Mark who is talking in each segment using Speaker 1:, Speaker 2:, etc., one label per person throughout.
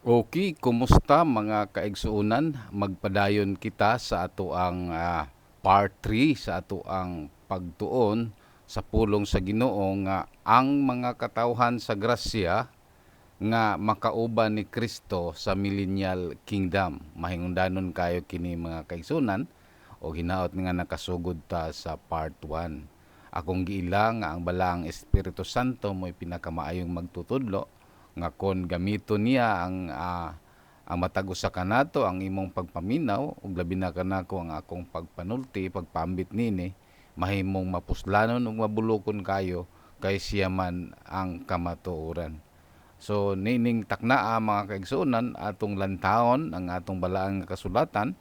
Speaker 1: Okay, kumusta mga kaigsuunan? Magpadayon kita sa ato ang part 3 sa ato ang pagtuon sa pulong sa Ginoo nga ang mga katawhan sa grasya nga makauban ni Kristo sa millennial kingdom. Mahingundanon kayo kini mga kaigsunan o hinaot nga nakasugod ta sa part 1. Akong giila nga ang balaang Espiritu Santo mo'y pinakamaayong magtutudlo nga kon gamiton niya ang matag usa kanato ang imong pagpaminaw ug labi na kanako ang akong pagpanulti pagpambit nini mahimong mapuslanon ug mabulokon kayo kay siya man ang kamatuoran. So nining taknaa mga kaigsuonan atong lantawon ang atong balaang nga kasulatan,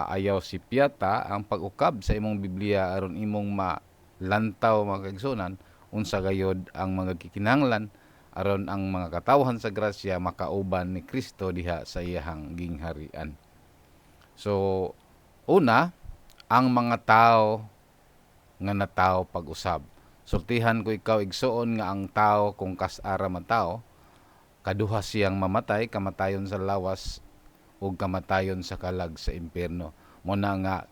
Speaker 1: ayaw si Piata ang pag-ukab sa imong Biblia aron imong malantaw mga kaigsuonan unsa gayod ang mga kikinahanglan aron ang mga katawhan sa grasya makauban ni Kristo diha sa iyahang gingharian. So una, ang mga tao nga natawo pag-usab. Sultihan ko ikaw igsuon nga ang tao kung kas-ara matao, kaduha siyang mamatay, kamatayon sa lawas ug kamatayon sa kalag sa impyerno. Muna nga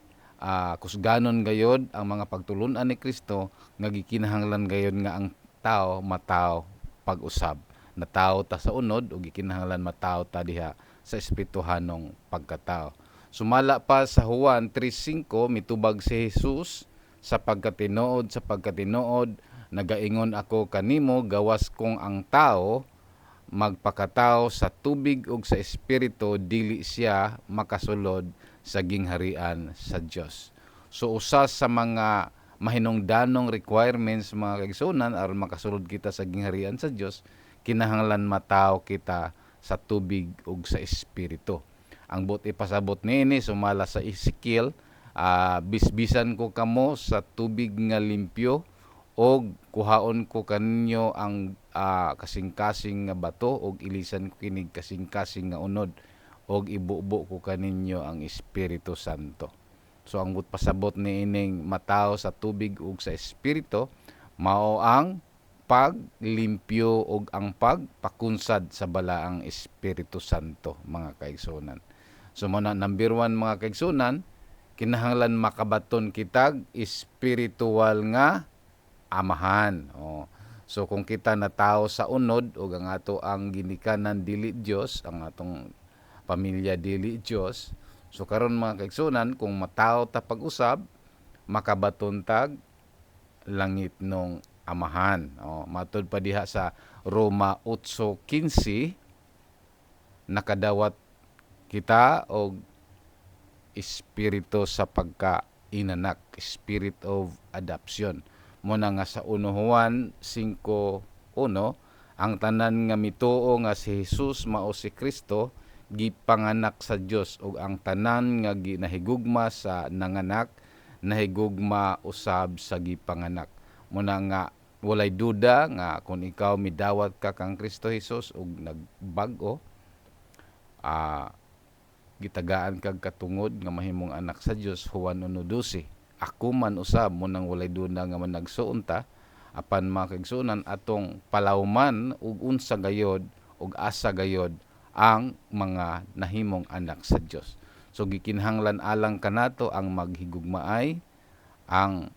Speaker 1: kusganon gayod ang mga pagtulun-an ni Kristo nga gikinahanglan gayod nga ang tao mataw pag-usab. Natawo ta sa unod ug gikinahanglan matawo ta diha sa espirituhanong pagkatao. Sumala pa sa Juan 3:5 mitubag si Jesus sa pagkatinuod nagaingon ako kanimo gawas kung ang tao magpakatao sa tubig ug sa espiritu dili siya makasulod sa gingharian sa Dios. So usa sa mga mahinungdanong requirements mga kaigsunan aron makasulod kita sa gingharian sa Dios, kinahanglan mataw kita sa tubig ug sa espiritu. Ang but ipasabot niini sumala sa Ezekiel, bisbisan ko kamo sa tubig nga limpyo og kuhaon ko kaninyo ang kasing-kasing nga bato og ilisan ko kinig kasing-kasing nga unod og ibubo ko kaninyo ang Espiritu Santo. So ang pasabot ni ining mataw sa tubig ug sa espiritu mao ang paglimpyo og ang pagpakunsad sa balaang Espiritu Santo mga kaigsunan. So muna number 1 mga kaigsunan, kinahanglan makabaton kitag espiritual nga amahan. So kung kita na tao sa unod o ang ato ang ginikanan dili Dios, ang atong pamilya dili Dios, so karon mga kaigsunan kung mataw ta pag-usab, makabaton tag langit nung amahan. Matud pa diha sa Roma 8:15 nakadawat kita og espiritu sa pagka-inanak, spirit of adoption. Muna nga sa 1 Juan 5:1, ang tanan nga mituo nga si Jesus mao si Kristo gipanganak sa Dios ug ang tanan nga ginahigugma sa nanganak nahigugma usab sa gipanganak. Muna nga walay duda nga kung ikaw midawat ka kang Kristo Jesus ug nagbag-o, gitagaan kag katungod nga mahimong anak sa Dios. Juan 1:12, ako man usab mo nang walay duna nga managsuon ta apan mga kaigsunan atong palawman ug unsa gayod ug asa gayod ang mga nahimong anak sa Dios. So gikinahanglan alang kanato ang maghigugmaay ang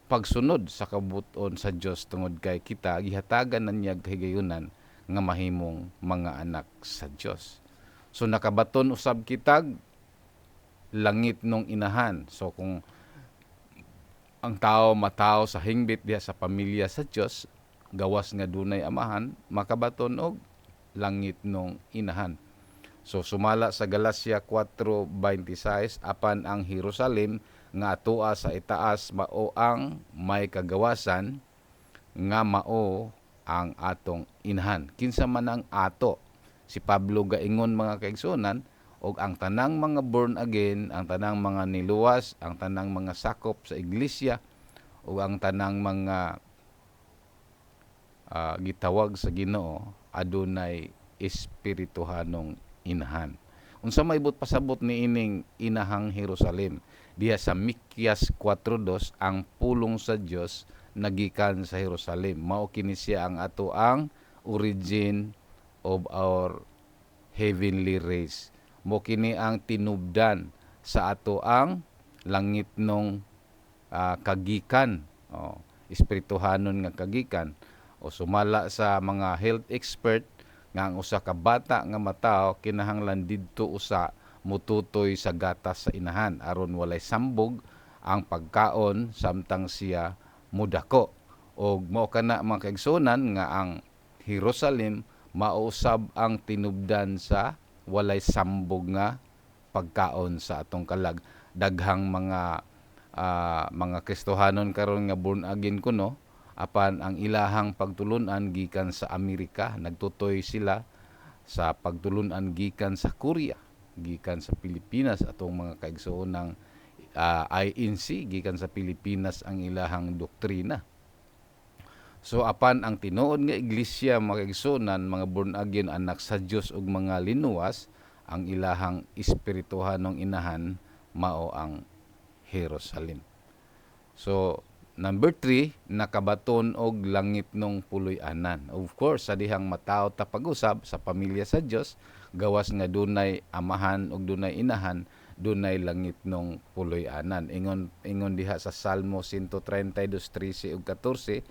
Speaker 1: pagsunod sa kabuton sa Dios tungod kay kita gihatagan na niya kahigayunan nga mahimong mga anak sa Dios. So nakabaton usab kitag langit nung inahan. So kung ang tao mataw sa hingbit diha sa pamilya sa Dios, gawas nga dunay amahan, makabaton og langit nung inahan. So sumala sa Galacia 4:26, apan ang Jerusalem nga atoa sa itaas mao ang may kagawasan nga mao ang atong inahan. Kinsa man ang ato? Si Pablo gaingon mga kaigsunan, og ang tanang mga born again, ang tanang mga niluwas, ang tanang mga sakop sa iglesia, o ang tanang mga gitawag sa Ginoo adunay espirituhanong inahan. Unsa may ibot pasabot ni ining inahang Jerusalem? Diha sa Mikyas 4:2, ang pulong sa Dios nagikan sa Jerusalem. Mao kini siya ang ato ang origin of our heavenly race. Mo kini ang tinubdan sa ato ang langit nung kagikan, espirituhanon nga kagikan, o sumala sa mga health expert nga ang usa ka bata nga mataw kinahanglan didto usa mututoy sa gatas sa inahan aron walay sambog ang pagkaon samtang siya mudako. Og mao kana mga kaigsunan nga ang Jerusalem mausab ang tinubdan sa walay sambog nga pagkaon sa atong kalag. Daghang mga Kristohanon karon nga born again kuno, apan ang ilahang pagtulunan gikan sa Amerika, nagtutoy sila sa pagtulunan gikan sa Korea, gikan sa Pilipinas, atong mga kaigsoonang INC gikan sa Pilipinas ang ilahang doktrina. So apan ang tinuod nga iglesia, mga kaigsunan, mga born again, anak sa Dios ug mga linuwas, ang ilahang espirituhanong inahan mao ang Jerusalem. So number 3, nakabaton og langit nung puloy-anan. Of course, sa dihang mataw ta pag-usab sa pamilya sa Dios, gawas nga dunay amahan ug dunay inahan, dunay langit nung puloy-anan. Ingon diha sa Salmo 132:13 ug 14,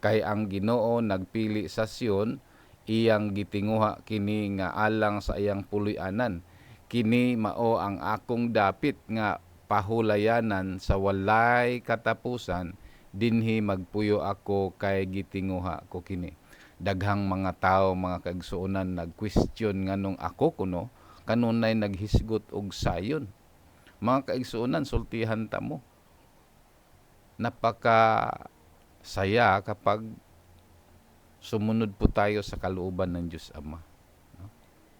Speaker 1: kay ang Ginoo nagpili sa Sion, iyang gitinguha kini nga alang sa iyang puloy-anan. Kini mao ang akong dapit nga pahulayanan sa walay katapusan, dinhi magpuyo ako kay gitinguha ko kini. Daghang mga tao, mga kaigsuonan, nag-question nganong ako kuno kanunay naghisgot og sayon. Mga kaigsuonan, sultihan ta mo. Napaka saya kapag sumunod po tayo sa kalooban ng Diyos Ama.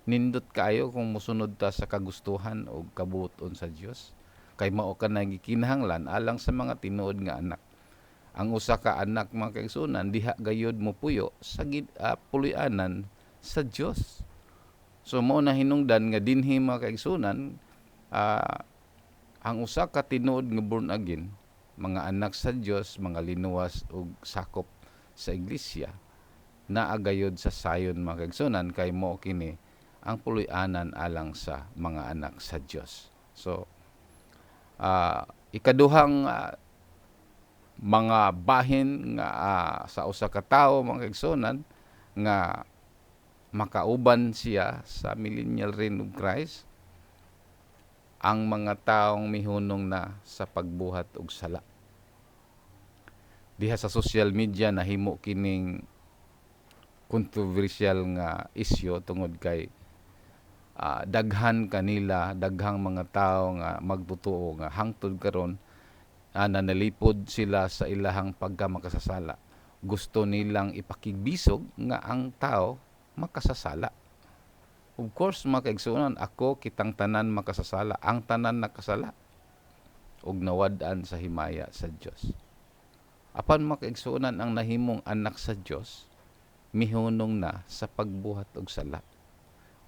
Speaker 1: Nindot kayo kung musunod ta sa kagustuhan o kabuton sa Diyos. Kay mao ka nagikinahanglan alang sa mga tinuod nga anak. Ang usa ka anak, mga kaigsunan, diha gayud mo puyo sa puloy-anan sa Dios. So mao na hinungdan nga dinhi, mga kaigsunan, ang usa ka tinuod nga born again, mga anak sa Dios, mga linuwas ug sakop sa iglesia, naagayod sa sayon, mga kaigsunan, kay mao kini ang puloy-anan alang sa mga anak sa Dios. So ikaduhang mga bahin nga sa usa ka tawo, mga kaigsunan, nga makauban siya sa millennial reign of Christ, ang mga taong mihunong na sa pagbuhat og sala. Diha sa social media nahimo kining controversial nga isyu tungod kay daghan kanila, daghang mga tao nga magtutuo nga hangtod karon nanalipod sila sa ilahang pagkamakasasala. Gusto nilang ipakigbisog nga ang tao makasasala. Of course, mga kaigsuonan, ako, kitang tanan makasasala, ang tanan nakasala ug nawad-an sa himaya sa Dios. Apan, mga kaigsuonan, ang nahimong anak sa Dios mihunong na sa pagbuhat og sala.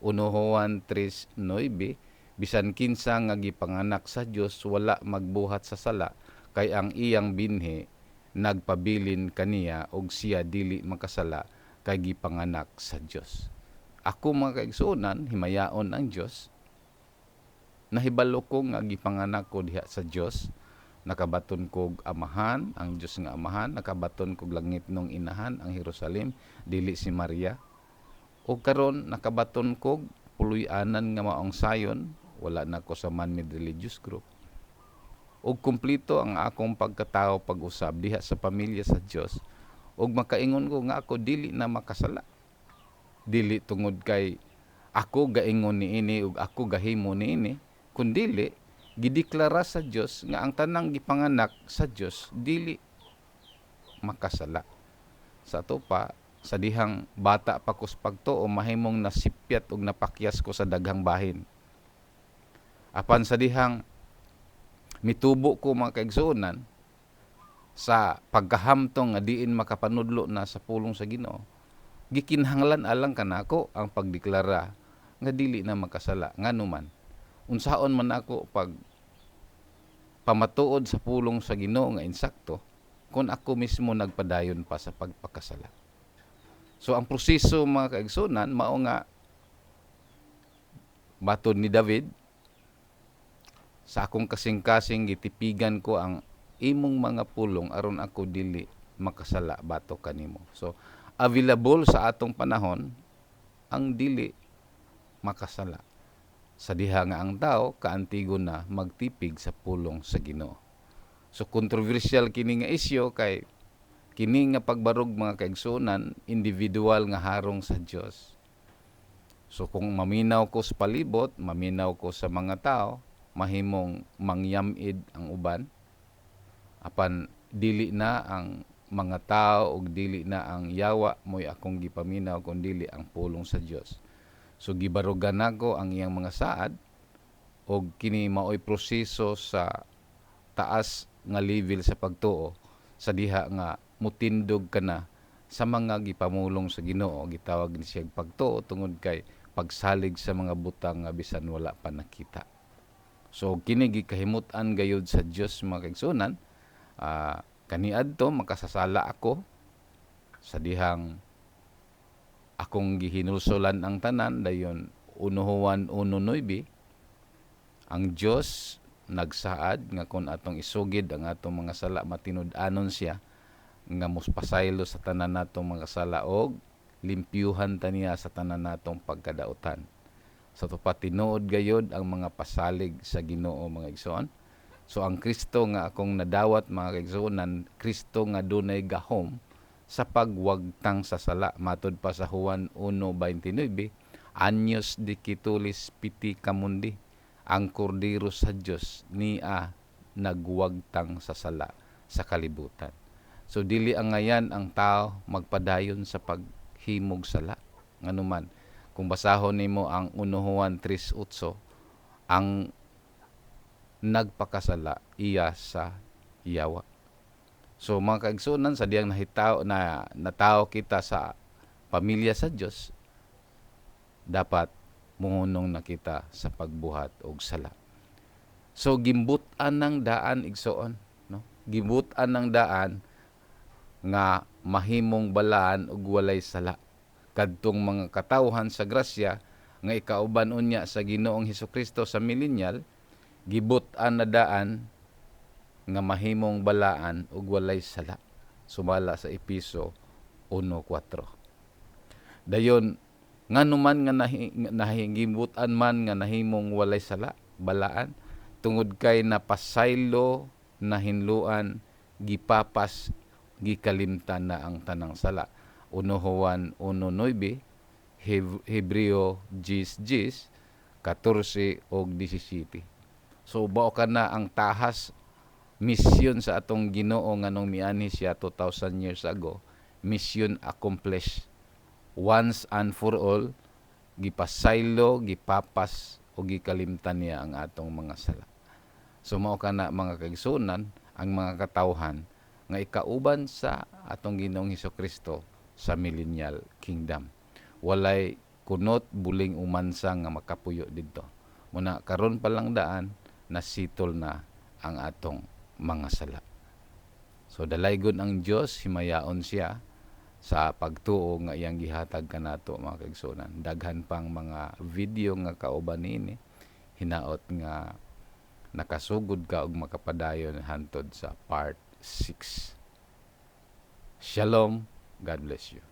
Speaker 1: 1 Juan 3:9, bisan kinsa nga gipanganak sa Dios wala magbuhat sa sala, kay ang iyang binhi nagpabilin kaniya og siya dili makasala kay gipanganak sa Dios. Ako, mga kaigsuonan, himayaon ang Dios. Nahibalo ko nga gipanganak ko diha sa Dios. Nakabaton kog amahan, ang Dios nga amahan, nakabaton kog langit nung inahan, ang Jerusalem, dili si Maria. O karon nakabaton kog puloy-anan nga maong sayon, wala na ko sa man-made religious group. Og kumplito ang akong pagkatao pag-usab diha sa pamilya sa Dios. Og makaingon ko nga ako dili na makasala. Dili tungod kay ako gaingon niini ug ako gahimo niini, kundili gideklara sa Dios nga ang tanang gipanganak sa Dios dili makasala. Sa ato pa, sa dihang bata pa ko sa pagtuo, mahimong nasipyat ug napakyas ko sa daghang bahin. Apan sa dihang mitubo ko, mga kaigsuonan, sa pagkahamtong nga diin makapanudlo na sa pulong sa Ginoo, gikinahanglan alang kanako ang pagdeklara nga dili na makasala nganuman. Unsaon man ako pag pamatuod sa pulong sa Ginoo nga insakto kung ako mismo nagpadayon pa sa pagpakasala. So ang proseso, mga kaigsunan, mao nga Baton ni David, sa akong kasing-kasing gitipigan ko ang imong mga pulong aron ako dili makasala batok kanimo. So available sa atong panahon ang dili makasala. Sa diha nga ang tao kaantigo na magtipig sa pulong sa Ginoo. So controversial kini nga isyu kay kini nga pagbarog mga kaigsunan individual nga harong sa Dios. So kung maminaw ko sa palibot, maminaw ko sa mga tao, mahimong mangyamid ang uban apan dili na ang mga tao ug dili na ang yawa mo'y akong gipaminaw kun dili ang pulong sa Dios. So gibarugan nako ang iyang mga saad og kini maoy proseso sa taas nga level sa pagtuo sa diha nga mutindog ka na sa mga gipamulong sa Ginoo. Gitawag ni siya pagtuo tungod kay pagsalig sa mga butang nga bisan wala pa nakita. So kini gikahimut-an gayud sa Dios mga kaigsunan. Kaniadto makasasala ako sa dihang akong gihinulsolan ang tanan dayon 1 Juan 1:9 ang Dios nagsaad nga kung atong isugid ang atong mga sala matinud-anon siya nga mospasaylo sa tanan natong mga sala og limpyuhan ta niya sa tanan natong pagkadautan. Sa tupa tinuod gayod ang mga pasalig sa Ginoo mga igsoon. So ang Kristo nga akong nadawat mga kaigsuonan, Kristo nga dunay gahom sa pagwagtang sa sala. Matod pa sa Juan 1:29, Anyos dikitulis piti kamundi, ang kordero sa Dios niya nagwagtang sa sala sa kalibutan. So dili ang ngayan ang tao magpadayon sa paghimog sala. Nganuman, kung basahon nimo ang 1 Juan 3:8, ang nagpakasala iya sa yawa. So mga kaigsunan sa diyang natao kita sa pamilya sa Dios, dapat mungunong na kita sa pagbuhat og sala. So gimbutan ng daan igsoon, no? Gimbutan ng daan nga mahimong balaan og walay sala. Kadtong mga katawhan sa grasya nga ikauban unya sa Ginoong Hesukristo sa millennial, gibutan na daan nga mahimong balaan ug walay sala. Sumala sa Episo 1:4. Dayon nganuman nga nahigibutan man nga nahimong walay sala, balaan tungod kay napasaylo na hinluan, gipapas, gikalimtan na ang tanang sala. 1 Juan 1:9, Hebreo 10:10, 14 ug 17. So bao ka na ang tahas misyon sa atong Ginoo nganong miani siya 2,000 years ago, mission accomplished. Once and for all, gipasaylo, gipapas o gikalimtan niya ang atong mga sala. So mao kana mga kaigsunan ang mga katawhan nga ikauban sa atong Ginoong Hesukristo sa millennial kingdom. Walay kunot buling umansa nga makapuyo didto. Muna karon pa lang daan nasitol na ang atong mga sala. So dalaygon ang Dios, himayaon siya sa pagtuo nga iyang gihatag kanato mga kaigsunan. Daghan pang mga video nga kauban niini, hinaot nga nakasugod ka og makapadayon hantod sa part 6. Shalom, God bless you.